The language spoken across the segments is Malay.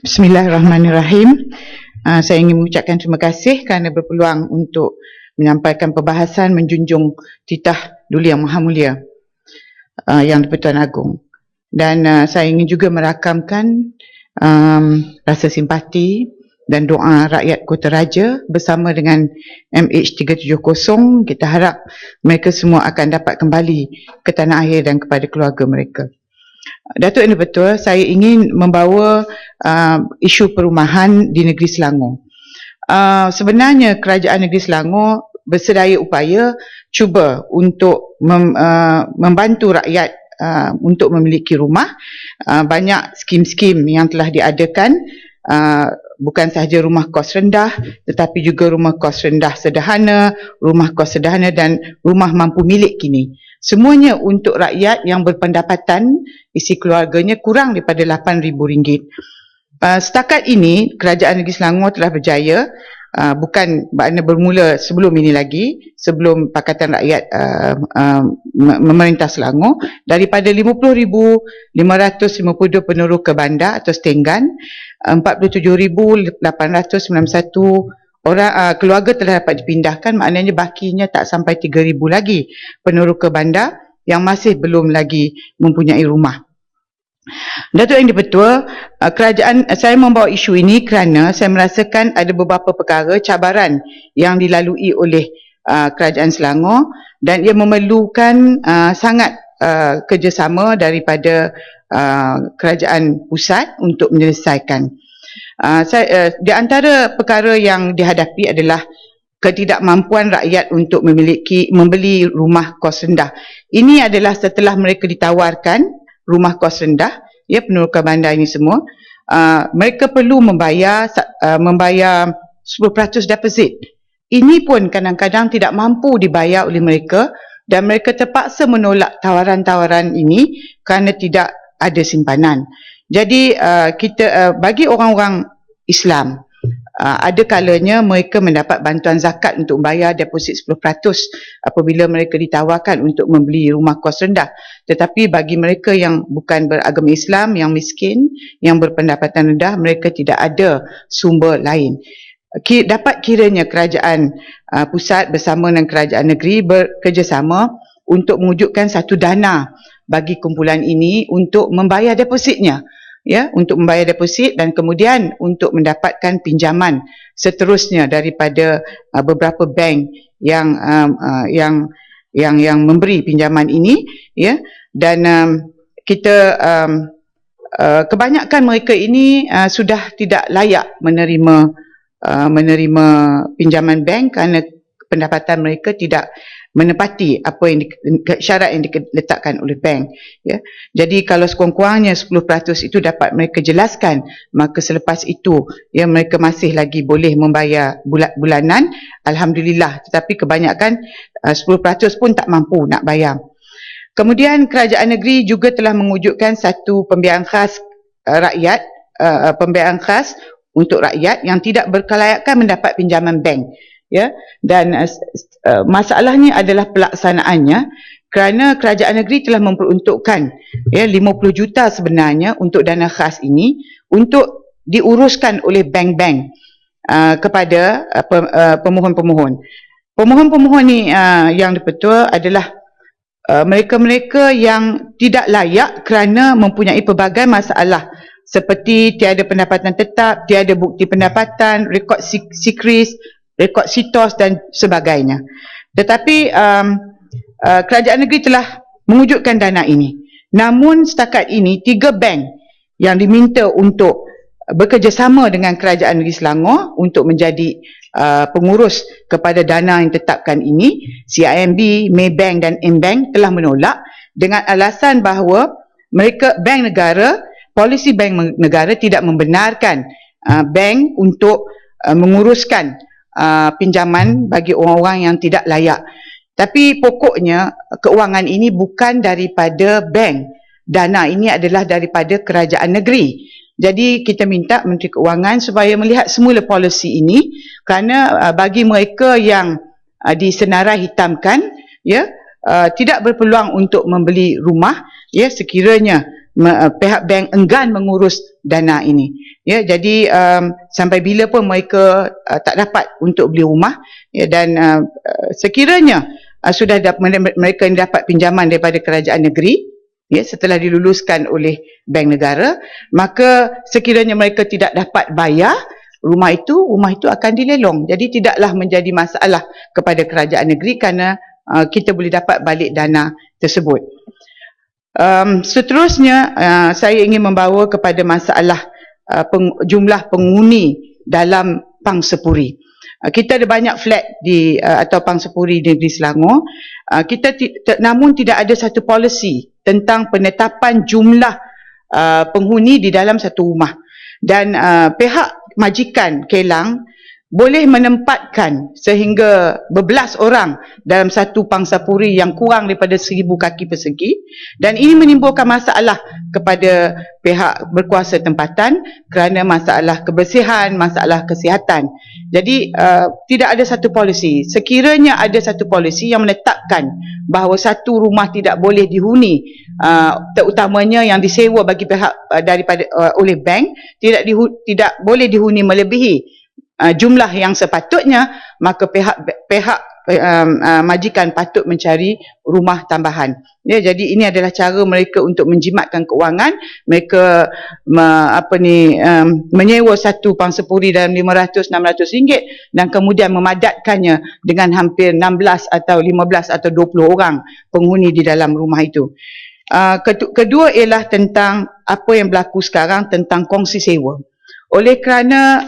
Bismillahirrahmanirrahim. Saya ingin mengucapkan terima kasih kerana berpeluang untuk menyampaikan perbahasan menjunjung titah Duli Yang Maha Mulia Yang di-Pertuan Agong. Dan saya ingin juga merakamkan rasa simpati dan doa rakyat Kota Raja bersama dengan MH370. Kita harap mereka semua akan dapat kembali ke tanah air dan kepada keluarga mereka. Datuk Yang Di-Pertua, saya ingin membawa isu perumahan di negeri Selangor. Sebenarnya kerajaan negeri Selangor bersedaya upaya cuba untuk membantu rakyat untuk memiliki rumah. Banyak skim-skim yang telah diadakan, bukan sahaja rumah kos rendah tetapi juga rumah kos rendah sederhana, rumah kos sederhana dan rumah mampu milik kini. Semuanya untuk rakyat yang berpendapatan isi keluarganya kurang daripada RM8,000. Setakat ini kerajaan negeri Selangor telah berjaya, bukan makna bermula sebelum ini lagi, sebelum Pakatan Rakyat memerintah Selangor, daripada 50,552 peneroka bandar atau stenggan, 47,891 orang keluarga telah dapat dipindahkan. Maknanya bakinya tak sampai 3,000 lagi peneroka bandar yang masih belum lagi mempunyai rumah. Datuk Yang Di-Pertua, saya membawa isu ini kerana saya merasakan ada beberapa perkara cabaran yang dilalui oleh kerajaan Selangor dan ia memerlukan sangat kerjasama daripada kerajaan pusat untuk menyelesaikan. Di antara perkara yang dihadapi adalah ketidakmampuan rakyat untuk membeli rumah kos rendah. Ini adalah setelah mereka ditawarkan rumah kos rendah, ya, peneroka bandar ini semua, mereka perlu membayar 10% deposit. Ini pun kadang-kadang tidak mampu dibayar oleh mereka dan mereka terpaksa menolak tawaran-tawaran ini kerana tidak ada simpanan. Jadi bagi orang-orang Islam, ada kalanya mereka mendapat bantuan zakat untuk membayar deposit 10% apabila mereka ditawarkan untuk membeli rumah kos rendah. Tetapi bagi mereka yang bukan beragama Islam, yang miskin, yang berpendapatan rendah, mereka tidak ada sumber lain. Dapat kiranya kerajaan pusat bersama dengan kerajaan negeri bekerjasama untuk mewujudkan satu dana bagi kumpulan ini untuk membayar depositnya, ya, untuk membayar deposit dan kemudian untuk mendapatkan pinjaman seterusnya daripada beberapa bank yang memberi pinjaman ini, ya. Dan kebanyakan mereka ini sudah tidak layak menerima pinjaman bank kerana pendapatan mereka tidak menepati apa yang syarat yang diletakkan oleh bank, ya. Jadi kalau sekurang-kurangnya 10% itu dapat mereka jelaskan, maka selepas itu, ya, mereka masih lagi boleh membayar bulanan, alhamdulillah. Tetapi kebanyakan 10% pun tak mampu nak bayar. Kemudian kerajaan negeri juga telah mewujudkan satu pembiayaan khas rakyat, pembiayaan khas untuk rakyat yang tidak berkelayakan mendapat pinjaman bank, ya. Dan masalahnya adalah pelaksanaannya kerana kerajaan negeri telah memperuntukkan, ya, 50 juta sebenarnya untuk dana khas ini untuk diuruskan oleh bank-bank kepada pemohon-pemohon. Pemohon-pemohon ni yang Di-Pertua adalah mereka-mereka yang tidak layak kerana mempunyai pelbagai masalah seperti tiada pendapatan tetap, tiada bukti pendapatan, rekod SIKRIS, rekod SITOS dan sebagainya. Tetapi kerajaan negeri telah mewujudkan dana ini. Namun setakat ini 3 bank yang diminta untuk bekerjasama dengan kerajaan negeri Selangor untuk menjadi pengurus kepada dana yang ditetapkan ini, CIMB, Maybank dan M-Bank telah menolak dengan alasan bahawa mereka bank negara, polisi bank negara tidak membenarkan bank untuk menguruskan pinjaman bagi orang-orang yang tidak layak. Tapi pokoknya keuangan ini bukan daripada bank. Dana ini adalah daripada kerajaan negeri. Jadi kita minta Menteri Keuangan supaya melihat semula polisi ini kerana bagi mereka yang disenarai hitamkan, ya, tidak berpeluang untuk membeli rumah, ya, sekiranya pihak bank enggan mengurus dana ini. Ya, jadi sampai bila pun mereka tak dapat untuk beli rumah, ya, dan sekiranya sudah mereka dapat pinjaman daripada kerajaan negeri, ya, setelah diluluskan oleh bank negara, maka sekiranya mereka tidak dapat bayar rumah itu akan dilelong. Jadi tidaklah menjadi masalah kepada kerajaan negeri kerana kita boleh dapat balik dana tersebut. Seterusnya, saya ingin membawa kepada masalah jumlah penghuni dalam Pang Sepuri. Kita ada banyak flat atau Pang Sepuri di Negeri Selangor. Namun tidak ada satu polisi tentang penetapan jumlah penghuni di dalam satu rumah. Dan pihak majikan Kelang boleh menempatkan sehingga berbelas orang dalam satu Pang Sepuri yang kurang daripada 1,000 kaki persegi, dan ini menimbulkan masalah kepada pihak berkuasa tempatan kerana masalah kebersihan, masalah kesihatan. Jadi tidak ada satu polisi. Sekiranya ada satu polisi yang menetapkan bahawa satu rumah tidak boleh dihuni, terutamanya yang disewa bagi pihak oleh bank, tidak boleh dihuni melebihi jumlah yang sepatutnya, maka pihak majikan patut mencari rumah tambahan. Ya, jadi ini adalah cara mereka untuk menjimatkan keuangan. Mereka menyewa satu Pang Sepuri dalam RM500-600 dan kemudian memadatkannya dengan hampir 16 atau 15 atau 20 orang penghuni di dalam rumah itu. Kedua ialah tentang apa yang berlaku sekarang tentang kongsi sewa. Oleh kerana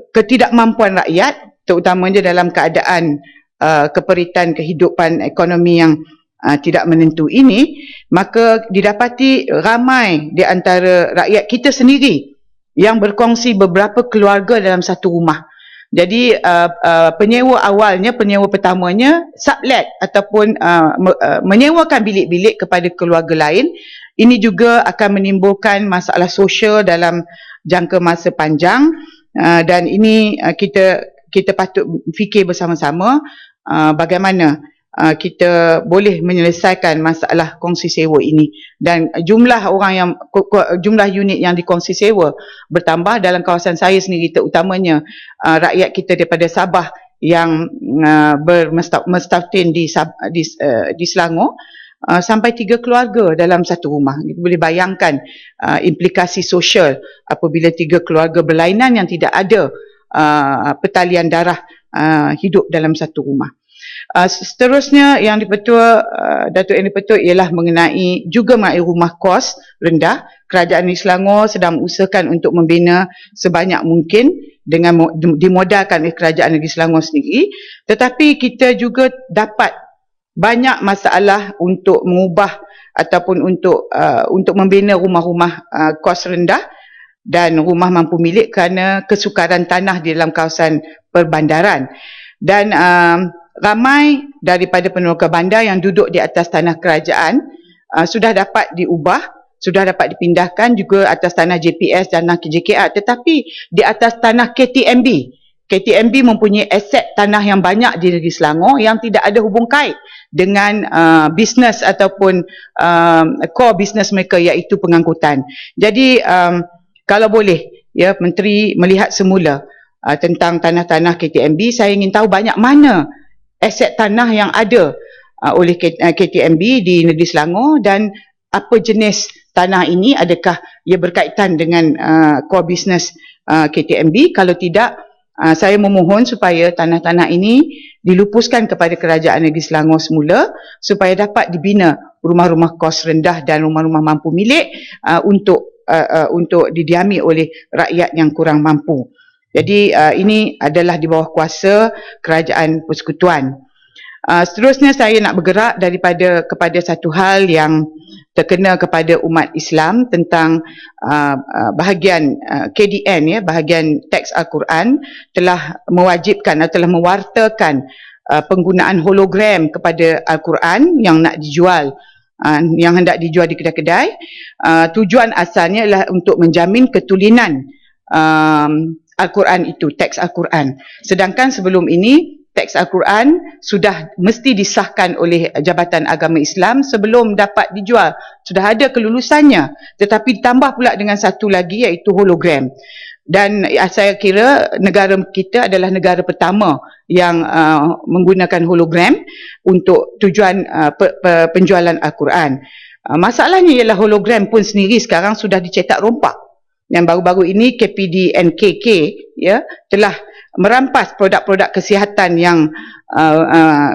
ketidakmampuan rakyat, terutamanya dalam keadaan keperitan kehidupan ekonomi yang tidak menentu ini, maka didapati ramai di antara rakyat kita sendiri yang berkongsi beberapa keluarga dalam satu rumah. Jadi penyewa pertamanya sublet ataupun menyewakan bilik-bilik kepada keluarga lain. Ini juga akan menimbulkan masalah sosial dalam jangka masa panjang, dan ini kita patut fikir bersama-sama bagaimana kita boleh menyelesaikan masalah kongsi sewa ini. Dan jumlah unit yang dikongsi sewa bertambah dalam kawasan saya sendiri, terutamanya rakyat kita daripada Sabah yang bermestautin di Selangor, sampai 3 keluarga dalam satu rumah. Kita boleh bayangkan implikasi sosial apabila 3 keluarga berlainan yang tidak ada pertalian darah hidup dalam satu rumah. Seterusnya yang dipetua Datuk Yang Dipertua ialah mengenai rumah kos rendah. Kerajaan Negeri Selangor sedang usahakan untuk membina sebanyak mungkin dengan dimodalkan oleh Kerajaan Negeri Selangor sendiri, tetapi kita juga dapat banyak masalah untuk mengubah ataupun untuk membina rumah-rumah kos rendah dan rumah mampu milik kerana kesukaran tanah di dalam kawasan perbandaran. Dan ramai daripada peneroka bandar yang duduk di atas tanah kerajaan sudah dapat diubah, sudah dapat dipindahkan juga atas tanah JPS dan tanah JKR, tetapi di atas tanah KTMB mempunyai aset tanah yang banyak di Negeri Selangor yang tidak ada hubung kait dengan bisnes ataupun core bisnes mereka, iaitu pengangkutan. Jadi kalau boleh, ya, Menteri melihat semula tentang tanah-tanah KTMB. Saya ingin tahu banyak mana aset tanah yang ada oleh KTMB di Negeri Selangor dan apa jenis tanah ini, adakah ia berkaitan dengan core bisnes KTMB. Kalau tidak, saya memohon supaya tanah-tanah ini dilupuskan kepada Kerajaan Negeri Selangor semula supaya dapat dibina rumah-rumah kos rendah dan rumah-rumah mampu milik untuk didiami oleh rakyat yang kurang mampu. Jadi ini adalah di bawah kuasa Kerajaan Persekutuan. Seterusnya saya nak bergerak kepada satu hal yang terkena kepada umat Islam tentang bahagian KDN, ya, bahagian teks Al-Quran telah mewajibkan atau telah mewartakan penggunaan hologram kepada Al-Quran yang nak dijual, yang hendak dijual di kedai-kedai. Tujuan asalnya adalah untuk menjamin ketulinan Al-Quran itu, teks Al-Quran. Sedangkan sebelum ini teks Al-Quran sudah mesti disahkan oleh Jabatan Agama Islam sebelum dapat dijual. Sudah ada kelulusannya. Tetapi ditambah pula dengan satu lagi iaitu hologram. Dan saya kira negara kita adalah negara pertama yang menggunakan hologram untuk tujuan penjualan Al-Quran. Masalahnya ialah hologram pun sendiri sekarang sudah dicetak rompak. Yang baru-baru ini KPD NKK telah merampas produk-produk kesihatan yang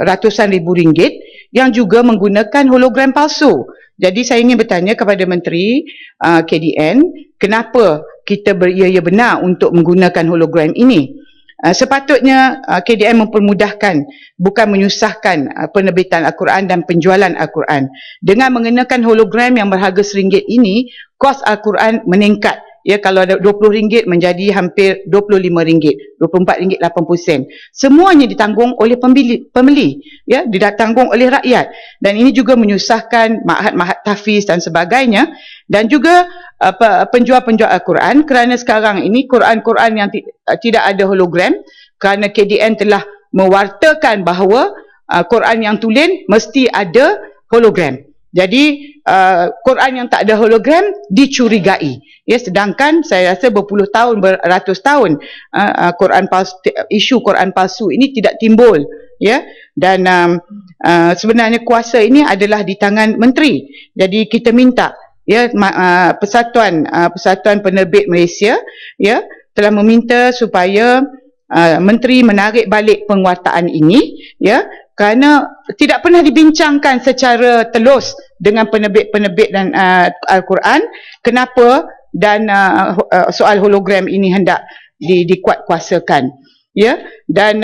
ratusan ribu ringgit yang juga menggunakan hologram palsu. Jadi saya ingin bertanya kepada Menteri KDN, kenapa kita beria-ia benar untuk menggunakan hologram ini? Sepatutnya KDN mempermudahkan, bukan menyusahkan penerbitan Al-Quran dan penjualan Al-Quran. Dengan mengenakan hologram yang berharga RM1 ini, kos Al-Quran meningkat. Ya, kalau ada RM20 menjadi hampir RM25, RM24.80. Semuanya ditanggung oleh pembeli, ya, ditanggung oleh rakyat. Dan ini juga menyusahkan ma'had-ma'had tahfiz dan sebagainya, dan juga penjual-penjual Al-Quran, kerana sekarang ini Quran-Quran yang tidak ada hologram, kerana KDN telah mewartakan bahawa Quran yang tulen mesti ada hologram. Jadi Quran yang tak ada hologram dicurigai. Ya, sedangkan saya rasa berpuluh tahun, beratus tahun Quran palsu, isu Quran palsu ini tidak timbul, ya. Dan sebenarnya kuasa ini adalah di tangan menteri. Jadi kita minta, ya, Persatuan Penerbit Malaysia, ya, telah meminta supaya menteri menarik balik penguartaan ini, ya, kerana tidak pernah dibincangkan secara telus dengan penerbit-penerbit dan Al-Quran kenapa dan soal hologram ini hendak dikuatkuasakan, ya. Dan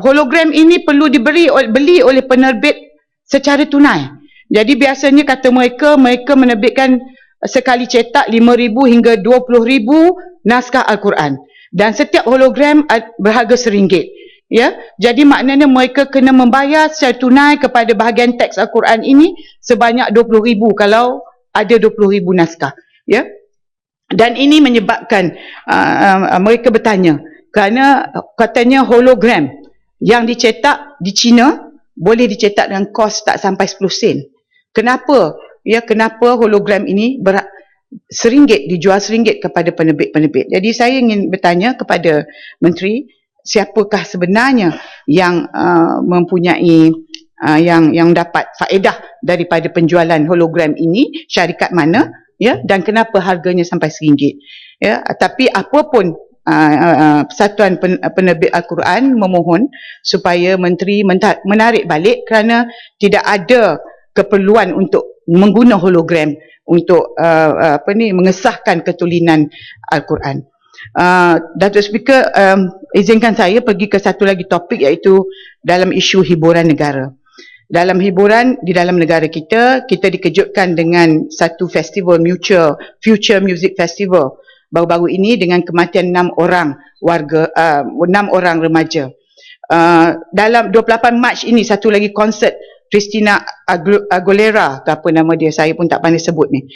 hologram ini perlu beli oleh penerbit secara tunai. Jadi biasanya kata mereka menerbitkan sekali cetak 5,000 hingga 20,000 naskah Al-Quran, dan setiap hologram berharga RM1. Ya, jadi maknanya mereka kena membayar secara tunai kepada bahagian teks Al-Quran ini sebanyak 20,000 kalau ada 20,000 naskah, ya. Dan ini menyebabkan mereka bertanya, kerana katanya hologram yang dicetak di China boleh dicetak dengan kos tak sampai 10 sen. Kenapa? Ya, kenapa hologram ini RM1 dijual RM1 kepada penerbit-penerbit? Jadi saya ingin bertanya kepada menteri, siapakah sebenarnya yang mempunyai yang dapat faedah daripada penjualan hologram ini, syarikat mana, ya, dan kenapa harganya sampai RM1? Ya, tapi apapun Persatuan Penerbit Al-Quran memohon supaya menteri menarik balik, kerana tidak ada keperluan untuk mengguna hologram untuk mengesahkan ketulinan Al-Quran. Datuk Speaker, izinkan saya pergi ke satu lagi topik, iaitu dalam isu hiburan negara. Dalam hiburan di dalam negara kita dikejutkan dengan satu festival Future Music Festival baru-baru ini dengan kematian 6 orang warga, 6 orang remaja. Dalam 28 Mac ini satu lagi konsert Christina Aguilera, apa nama dia, saya pun tak pandai sebut ni,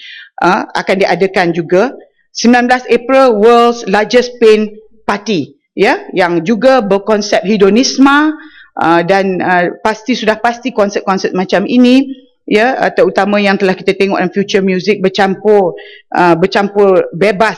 akan diadakan juga. 19 April World's Largest Paint Party, ya, yang juga berkonsep hedonisme, dan sudah pasti konsert-konsert macam ini, ya, terutama yang telah kita tengok dalam Future Music, bercampur bebas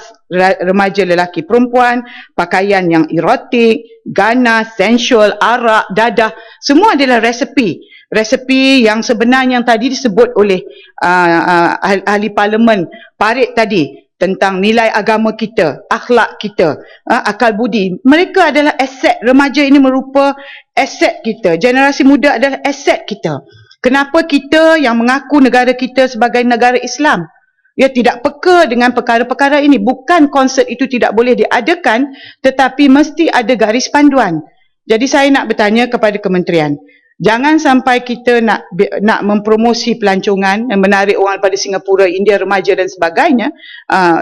remaja lelaki perempuan, pakaian yang erotik, ganas, sensual, arak, dadah, semua adalah resepi yang sebenarnya yang tadi disebut oleh ahli parlimen Parit tadi, tentang nilai agama kita, akhlak kita, akal budi. Mereka adalah aset. Remaja ini merupakan aset kita. Generasi muda adalah aset kita. Kenapa kita yang mengaku negara kita sebagai negara Islam, ya, tidak peka dengan perkara-perkara ini? Bukan konsert itu tidak boleh diadakan, tetapi mesti ada garis panduan. Jadi saya nak bertanya kepada kementerian, jangan sampai kita nak mempromosi pelancongan dan menarik orang daripada Singapura, India, remaja dan sebagainya,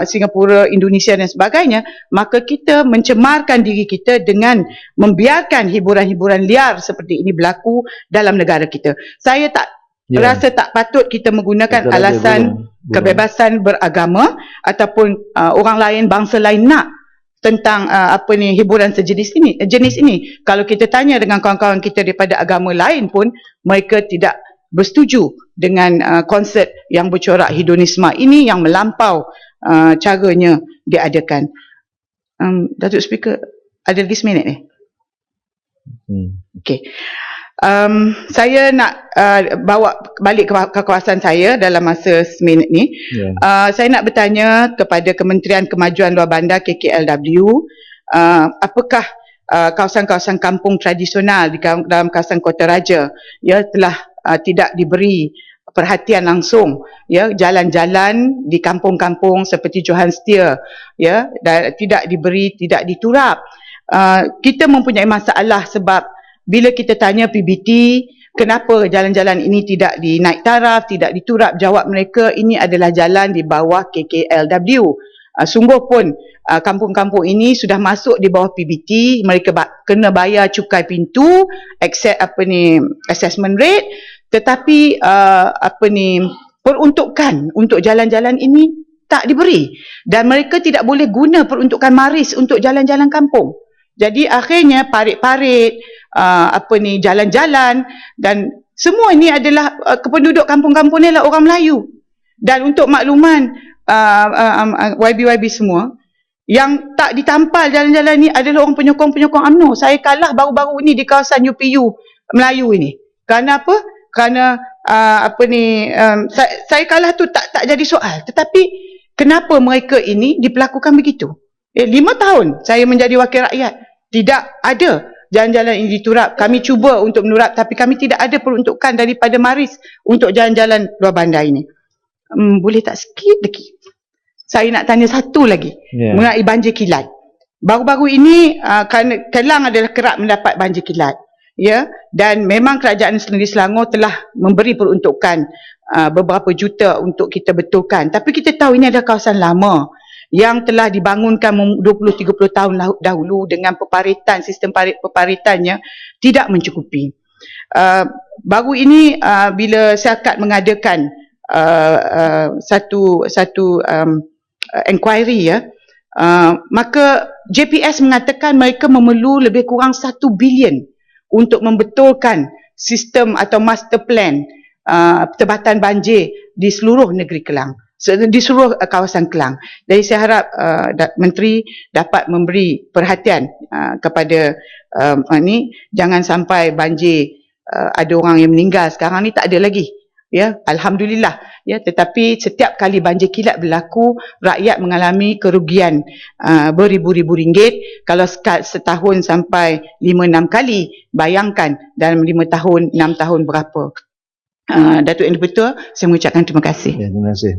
Singapura, Indonesia dan sebagainya, maka kita mencemarkan diri kita dengan membiarkan hiburan-hiburan liar seperti ini berlaku dalam negara kita. Saya rasa tak patut kita menggunakan alasan kebebasan beragama ataupun orang lain, bangsa lain nak tentang hiburan jenis ini. Kalau kita tanya dengan kawan-kawan kita daripada agama lain pun, mereka tidak bersetuju dengan konsert yang bercorak hedonisme ini yang melampau caranya diadakan. Datuk Speaker, ada lagi seminit ni? Okey. Saya nak bawa balik ke kawasan saya dalam masa seminit ni. Saya nak bertanya kepada Kementerian Kemajuan Luar Bandar KKLW, apakah kawasan-kawasan kampung tradisional di dalam kawasan Kota Raja telah tidak diberi perhatian langsung, jalan-jalan di kampung-kampung seperti Johan Steer tidak diturap. Kita mempunyai masalah sebab bila kita tanya PBT, kenapa jalan-jalan ini tidak dinaik taraf, tidak diturap, jawab mereka ini adalah jalan di bawah KKLW. Sungguh pun kampung-kampung ini sudah masuk di bawah PBT, mereka kena bayar cukai pintu, assessment rate, tetapi peruntukan untuk jalan-jalan ini tak diberi dan mereka tidak boleh guna peruntukan maris untuk jalan-jalan kampung. Jadi akhirnya parit-parit, jalan-jalan, dan semua ini adalah penduduk kampung-kampung ni adalah orang Melayu. Dan untuk makluman YB semua, yang tak ditampal jalan-jalan ni adalah orang penyokong-penyokong UMNO. Saya kalah baru-baru ini di kawasan UPU Melayu ini. Kerana apa? Kerana saya kalah tu tak jadi soal. Tetapi kenapa mereka ini diperlakukan begitu? 5 tahun saya menjadi wakil rakyat. Tidak ada jalan-jalan ini diturap. Kami cuba untuk menurap tapi kami tidak ada peruntukan daripada maris untuk jalan-jalan luar bandar ini. Boleh tak sikit lagi? Saya nak tanya satu lagi mengenai banjir kilat. Baru-baru ini kerana Kelang adalah kerap mendapat banjir kilat. Dan memang kerajaan negeri Selangor telah memberi peruntukan beberapa juta untuk kita betulkan. Tapi kita tahu ini adalah kawasan lama yang telah dibangunkan 20-30 tahun dahulu dengan sistem peparitannya tidak mencukupi. Baru ini bila Syarikat mengadakan satu inquiry maka JPS mengatakan mereka memerlu lebih kurang 1 bilion untuk membetulkan sistem atau master plan tebatan banjir di seluruh negeri Kelang, di seluruh kawasan Kelang. Jadi saya harap Menteri dapat memberi perhatian kepada jangan sampai banjir ada orang yang meninggal. Sekarang ni tak ada lagi. Alhamdulillah. Tetapi setiap kali banjir kilat berlaku, rakyat mengalami kerugian beribu-ribu ringgit. Kalau setahun sampai 5-6 kali, bayangkan dalam 5 tahun, 6 tahun berapa. Datuk Yang Dipertua, saya mengucapkan terima kasih. Terima kasih.